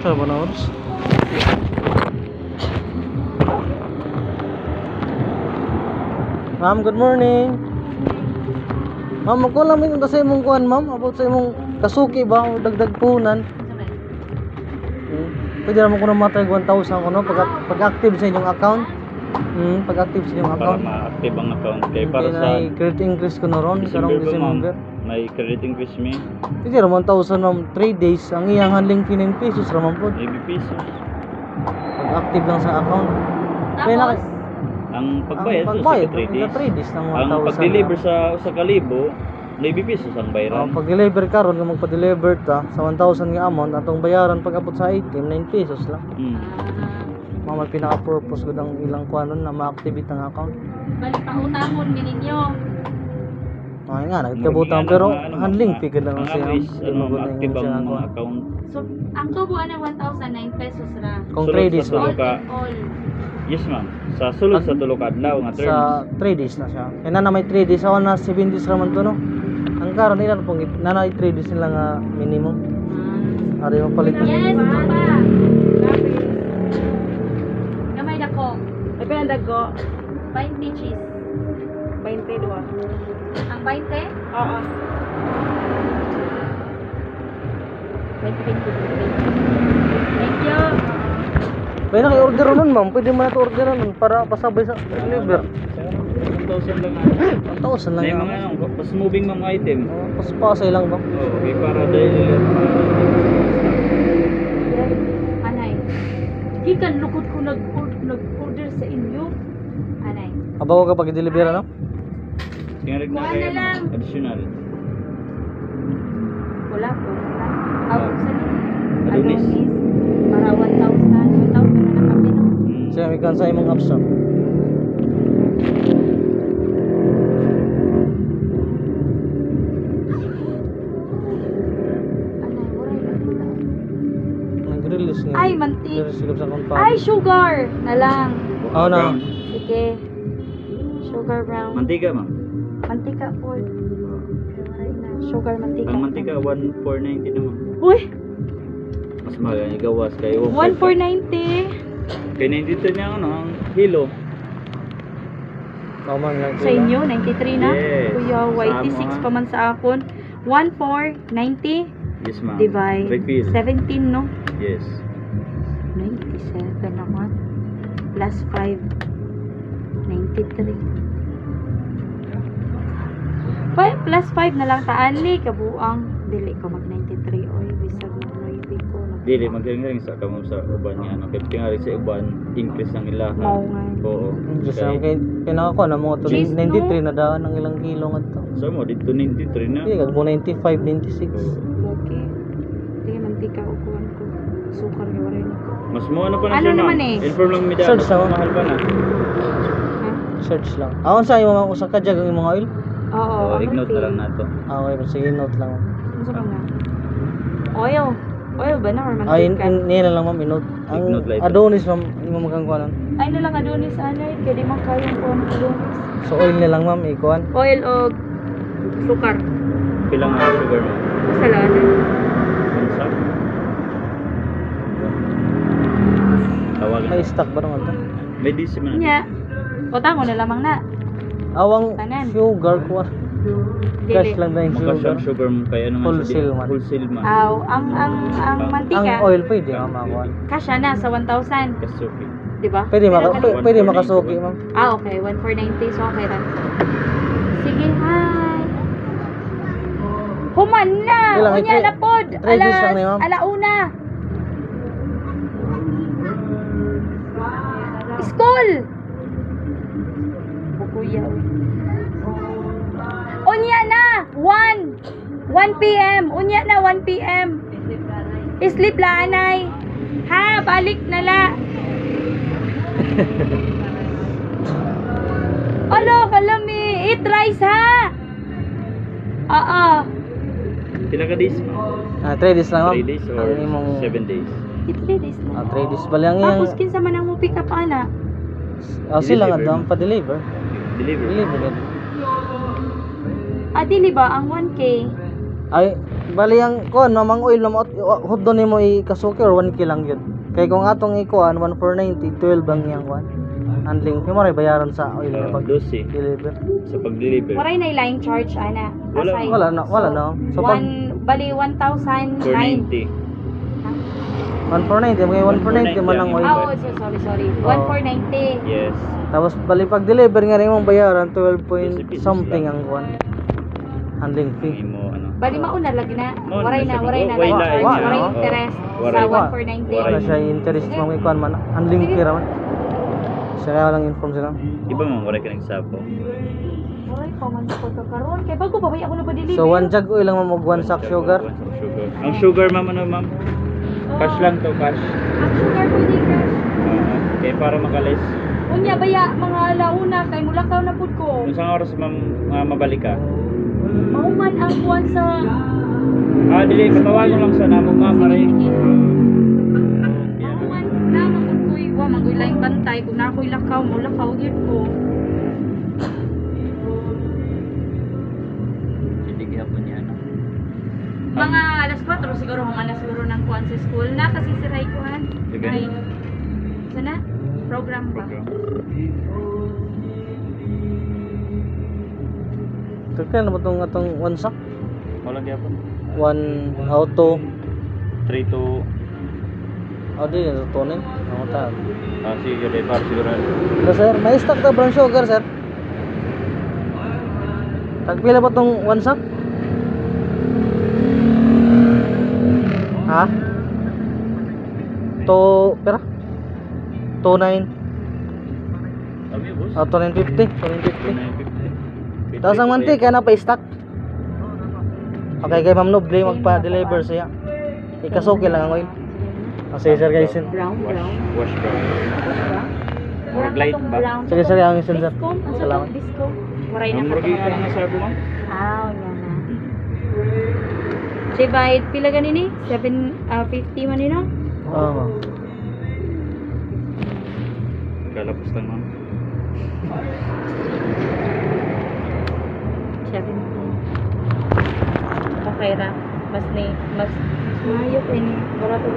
sa Banaurs. Ma'am, good morning. Ma'am, ako lang min sa imong kuan, ma'am, about sa imong kasuki ba o dagdag punan. Pwede naman ko na matay 1,000 ko no pag-active sa inyong account. Pag-active sa inyong account. Para ma-active ang account kay para Kaya sa na credit increase ko na ron karong December. may credit increase mi. Pwede naman 1,000 ma'am 3 days ang iyang handling fee 9 pesos raman po. 80 pesos. Pag-active lang sa account. Kaya na Ang pagbayad ang sa pagbayad 3 days. 3 days ng 1,000. Ang pag-deliver sa kalibo, 90 pesos ang bayaran. Pag-deliver karon kung magpa-deliver ta sa 1,000 nga amount atong bayaran pag abot sa item 9 pesos lang. Mama pinaka-purpose ko ng ilang kuanon na ma-activate ang account. Balik pautamon ninyo. Ay nga nagkabutang pero handling fee ka lang siya. Active ang mga account. So, ang tubuan ng 1,009 pesos ra. Kung 3 days Sulod ba? sa All. Yes ma'am. Sa sulod sa tulo ka adlaw nga terms. Sa 3 days na siya. Kaya na may 3 days ako na 7 days raman to no. Ang karon ilan pong nanay 3 days nila nga minimum. Ari mo palit. Yes, papa. Gamay na ko. Ay, pinandag ko. 20 cheese. 22. Ang 20? Oo. 20. Thank you. May naki-order nun ma'am. Pwede mo na to order nun para pasabay sa deliver. 1,000 lang. 1,000 lang. May mga fast moving mga item. Paspasay lang ba? Okay, para dahil Anay. Gikan lukod ko nag-order sa inyo. Anay. Abaw ka pag i-deliver ano? singarig na Kuha kay na lang. additional. Wala po. Out sa Adonis. Para 1,000. 1,000 na lang kami no. Siya may kansa imong apps no? Anay, waray na pula. Nag-release nga. Ay, mantik. Nag-release ka sa compound. Ay, sugar na lang. Oo na. Sige. Sugar brown. Mantika ma'am. Mantika po. Waray na. Sugar mantika. Ang mantika 1,490 naman. Uy! Mas mahal ang igawas kayo. 1,490. Kay 92 niya ano ang kilo. Tama lang. Sa inyo, 93 na? Yes. Kuya, YT6 Sama. pa man sa akon. 1,490 Yes ma'am. divide Refill. 17, no? Yes. 97 naman. Plus 5. 93. Plus 5 na lang taali. Kabuang. Dili ko mag 93. Oy, bisag na maybe ko. Dili magkaring sa kamo sa uban niya ano kay tingali sa uban increase ang ilaha. Mao nga. Oo. Just ang kinaka ko na mga to Cheese, 93 na daan ng ilang kilo nga to. So mo dito 93 na. Hindi kag mo 95, 96. Okay. Sige, mantika o kuwan ko. Sukar nga waray na ko. Mas mo ano pa na Ano siya naman ma'am? eh? Inform lang mi Search daan. naman. Mahal pa na. Ha? Search lang. Aon sa imo mga usa ka jag ang mga oil? Oo. Oh, ang ignore na refill. lang nato. Okay, sige note lang. Ano sa mga? Oil. Oil ba na or Ay, mantika? niya lang ma'am inot. Ang Ignore lang ito. Adonis ma'am, imo magang kuanan. Ay na lang adonis anay. Kaya di man kayang kuwan adonis. So oil na lang ma'am ikuan. Oil o sukar. Pilang nga sugar mo? Kasalanan. Kansa? Tawagan. May stock ba naman to? May DC man. Nya. O tamo na lamang na. Awang Tanan. sugar kuan. Cash Dili. lang na yung sugar. Magka sugar mo kay ano man Wholesale man. Wholesale man. Aw, ang Ang mantika. oil pwede ma'am makuan. Kasya na sa 1,000. Kasuki. Di ba? Pwede Pero maka kani- pwede makasuki ma'am. Ah, okay. 1,490. So, okay rin. Sige, hi. Human na. Ilang, Unya i- na pod. try this lang ni ma'am. Alauna. School. Bukuya. Unya na. 1 p.m. Unya na 1 p.m. Sleep la anay. Ha, balik na la. Alo, kalami. Eat rice ha. Oo. Pila ka days mo? 3 days lang ma'am. 3 days or Ang imong 7 days? Eat rice na. 3 days ba lang yan? Tapos kinsa man ang mo pick up ana. Sila nga Deliver, daw ma'am. pa-deliver. Deliver. Deliver. Dili ba ang 1K? Ay, Bali ang kuan mamang oil na hudon nimo ikasuki or 1 lang yun. Kay kung atong ikuan 1490 12 ang yang kuan. Handling mo ray bayaran sa oil na pag 12 deliver. sa pag-deliver. Waray na line charge ana. Wala. Aside. Wala no. So pag Bali 1,009. 490. 1490 mga 1490 man ang oil. Oh, sorry. 1,490. Yes. Tapos bali pag deliver nga rin mong bayaran 12 point 12 pesos something lang. ang kuan. Handling Ang fee. imo ano. Bali mauna lagi na. Mauna Waray na na, siya. waray na Way line lain charge, niya. waray Oo. interest Waray. sa Waray. 1,490. Wala siya interest mga kuan man. Handling fee raman. Siya kaya lang inform sila. Iba man wala ka ng sapo. Waray pa man ko to karon kay bago pa ba ako na ba deliver. So 1 jug oil lang mo 1 sack sugar. Ang sugar ma'am ano ma'am? Cash lang to, cash. Ang sugar pwede cash. Okay, para makalis. Unya baya mga alauna kay mulakaw na pud ko. Kung saan oras ma'am mabalik ka? Mauman ang buwan sa Dili, patawagan lang sa namo ma'am. Maray. mauman na magkuy wa mangoy laing bantay kung na ako'y lakaw mulakaw gyud ko. Hindi gyapon niya ano. Mga alas 4 siguro humana siguro ng kuan sa school na kasi si Ray kuan. Sige. Ray. Sana program ba? Program. Tagkan na mo tong atong 1 sack. Wala gyapon. 1 auto. 3 to Di na tonin. Ako ta. sige, day para siguro. So sir, may stock ta brown sugar sir. Tagpila ba tong 1 sack? Ha? Pera? 29. Kami boss. 2950. 2950. Tapos ang mantika na pa stock. Okay kay Ma'am Noble magpa-deliver siya. Ikasuki lang ang oil. Kasi sir guys. Brown. Wash brown. Murag light ba? Sige sir, ang isin sir. Salamat. Salamat. Disco. Waray na Ang murag ka na sa ma'am. Nya na. Divide pila ganini? 750 man nino? Oo. Kalapos lang ma'am. 70. Okay ra. Mas mayo pa ni. Barato.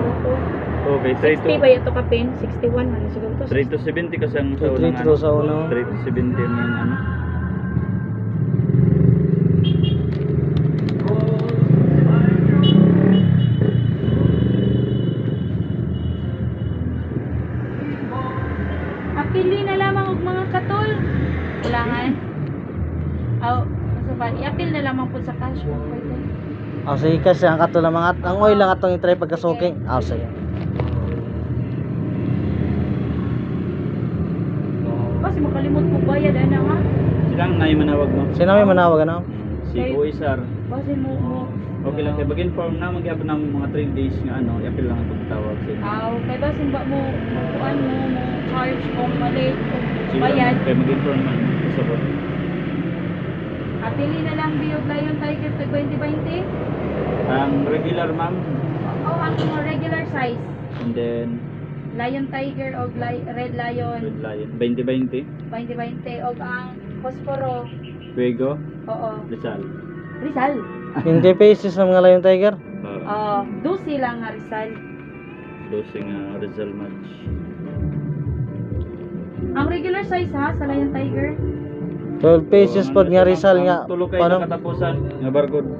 Okay, 60 ba ito ka pin? 61 man siguro to. 3 to 70 kasi ang sa 3 unang to sa una. 3 to 70 ang ano. Apili na lamang og mga katol. Ulangan. Aw, sa ba? I-apil na lamang po sa cash. Pwede. Sige kasi ang kato lang mga ang oil lang atong i-try pagkasuki. Sige. Kasi makalimot mo bayad ana ha. Silang na manawag mo. Sino may manawag ano? Si Kuisar. Kasi mo Okay lang kay mag-inform na magyapon ng mga 3 days nga ano, i-appeal lang ang tawag sa inyo. aw, kay basin ba mo kuan mo charge kung mali Sige bayad. lang, kay mag-inform man sa bot. Apili na lang biyog Lion Tiger to 2020. Ang regular ma'am, Oh, ang mga regular size. and then Lion Tiger o Red Lion Red Lion 2020, 2020 o ang Posporo. Fuego, Oo. Rizal. Rizal. 20 pesos ng mga Lion Tiger. Uh, 12 lang nga Rizal. dosing Rizal match. Ang regular size ha sa Lion Tiger. 12 pesos pod nga Rizal nga. Tulo kayo Paano? nakatapusan nga barcode.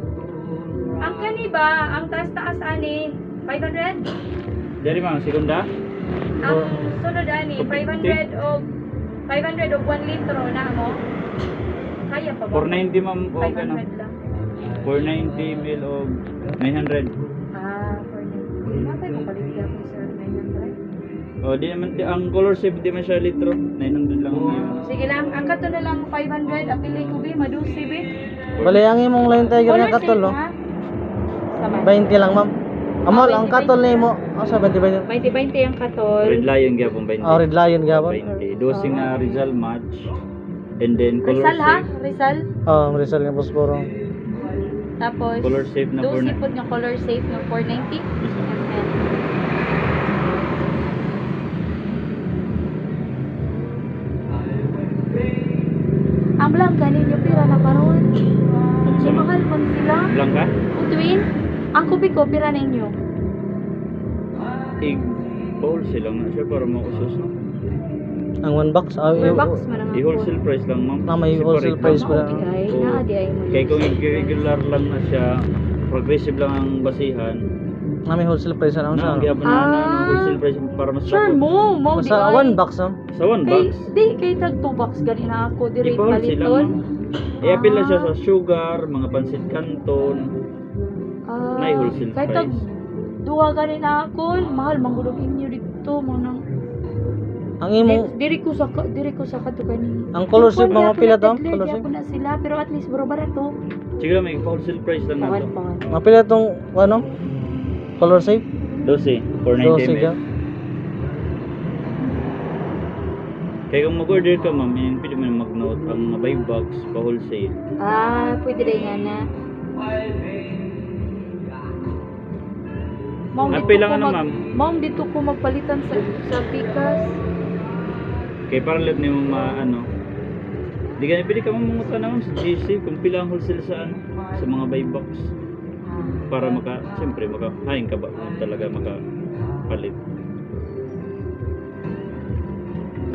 Ang kani ba, ang taas-taas ani 500? Dari ma'am, segunda. Ang sunod ani 500 o 1 litro na mo. Kaya pa ba? 490 ma'am, okay na. 500 lang. 490 mil o 900. 490. Napay mo paligya ko sir 900. O di naman ang color safe di man siya litro. 900 lang yun. Sige lang, ang kato na lang 500, apili ko bi, madusi bi. Bali ang imong Lion Tiger nga Color katol safe, no. ha? Sama. 20 lang ma'am. Amol ang 20. katol nimo. Sa 20 20-20 ang katol. Red Lion gyapon 20. Red Lion gabon. 20. Dosing Rizal match. And then color Rizal ha? safe. Rizal. Rizal nga Posporo. Tapos, Color safe na dosi 490. po nga color safe na 490. ml. Ang blanca ninyo pira na karon. Si mahal kon sila. Lang ka? O twin, ang kubi ko, pira ninyo. I-wholesale lang na siya para mausos, no? Ang 1 box. Per box man ang I-wholesale price lang, ma'am. May wholesale price Mao pala. di ay, Oo. naa di ay mo. Kaya kung regular lang na siya, progressive lang ang basihan, May wholesale price na na ang gihapon na wholesale price para mas Sure sakto. mo di Sa ay. 1 box, no? Sa 1 Kay, box, di, kay tag 2 box gani na ako, dire i-wholesale lang, paliton. ma'am. I-appeal lang siya sa sugar, mga pansit canton, Ah, may wholesale kay tag price. duha gani na ako, mahal manggulog inyo dito mo nang Ang imo, diri ko sa kato kani. ang color shape mga pila to? Color Color shape. na sila pero at least bro barato. Sige lang, may wholesale price lang na to. Pangan. Mga pila tong ano? Color shape? 12, 490 12 ml. ka. Kaya kung mag-order ka, ma'am, yun, pwede mo na mag-note ang mga buy box pa wholesale. Ah, pwede rin nga na. Mom, Apil lang ano, ma'am. Mom, dito ko magpalitan sa Pikas. Kaya para let nimo ano. Di ka pwede ka mamungutan naman sa GC kung pila ang wholesale sa ano, sa mga buy box. Para siyempre makahain ka ba kung talaga makapalit.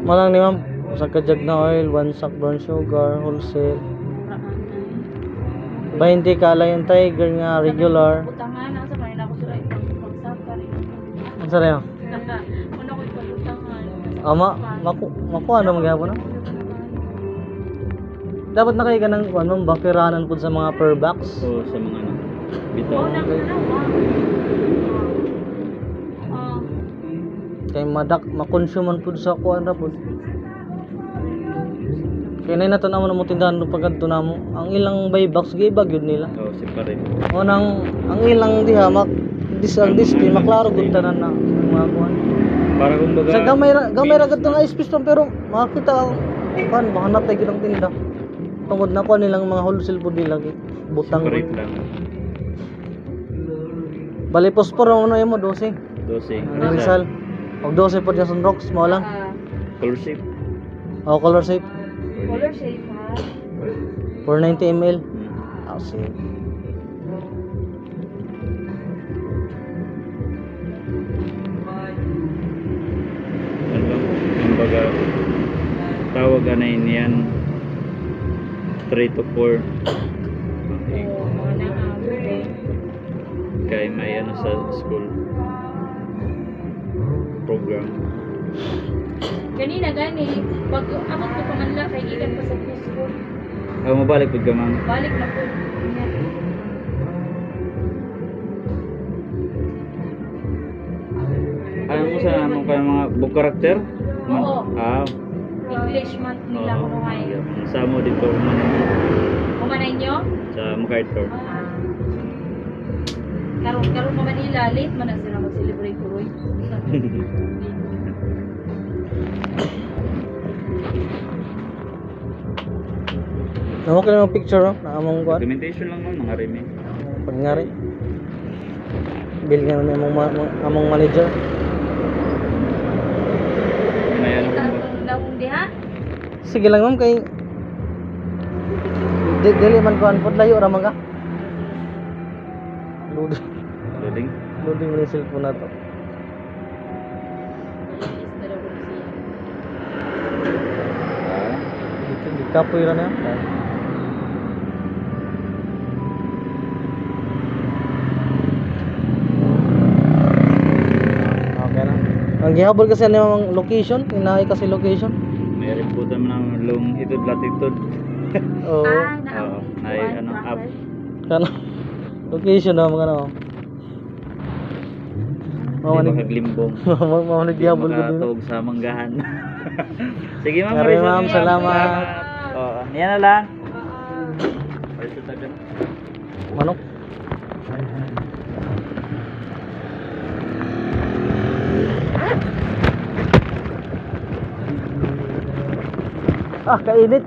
Malang ni ma'am, sa kajag na oil, 1 sack brown sugar, wholesale. 20 ka Lion Tiger nga regular. Butangan, nasa kanina ako sila itang magsaka rin. Ang sarap. Ano ko ipabutangan. Maku ano magyapon na? Dapat na kayo ka ng ano, bakiranan po sa mga per box. So sa mga ano, bitaw. Kay makonsuman po sa kuan ra po. Kaya na nato naman mo tindahan no pagkadto namo. Ang ilang buy box giibag yun nila. Oh, separate. O nang ang ilang diha display maklaro gud tanan na mga kuan. Para kumbaga Sa gamay ra gadto nga space to pero makita ang kuan baka natay gid ang tinda. Tungod na kuan nilang mga wholesale po nila butang separate lang. bali pospor ano mo 12. 12. Ang Rizal. Og 12 po dyan rocks mo lang. Color shape. O color shape Color shape ha. 490 ml. Hmm. Ah, sige. Ano lang, kumbaga tawag na yan 3 to 4. Kaya may ano sa school program. Ganina gani, pag abot ko pamanla kay gikan pa sa school. Ako mabalik pag gamang. Balik na po. Ano mo sa ano kaya mga book character? Oo. Ah, English month nila oo. kumahay. Sa mo dito man Kumanay nyo? sa MacArthur. Karon pa Manila, late man na sila mag-celebrate ko. Namo ka ng picture no? Na among kuan. Documentation lang man mga remi. Pagngari. Bill nga ni among manager. May ano Kita kumbaga. ang dahong diha. Sige lang ma'am kay dili man kuan pod layo ra man ka. Loading. Loading mo yung cellphone na to. Di kapoy ra na. Okay na. Ang gihabol kasi ni mga location, inaay kasi location. May ributan man ng longitude latitude. Oo. Oo, may ano up. Kana location na mga ano. Mga Mamanig limbong. mamanig gihabol ko din. Makatog sa manggahan. Sige ma'am, Maraming Marisa. ma'am, salamat. Oo, yan na lang. Marisa taga. Manok. Ah, kainit.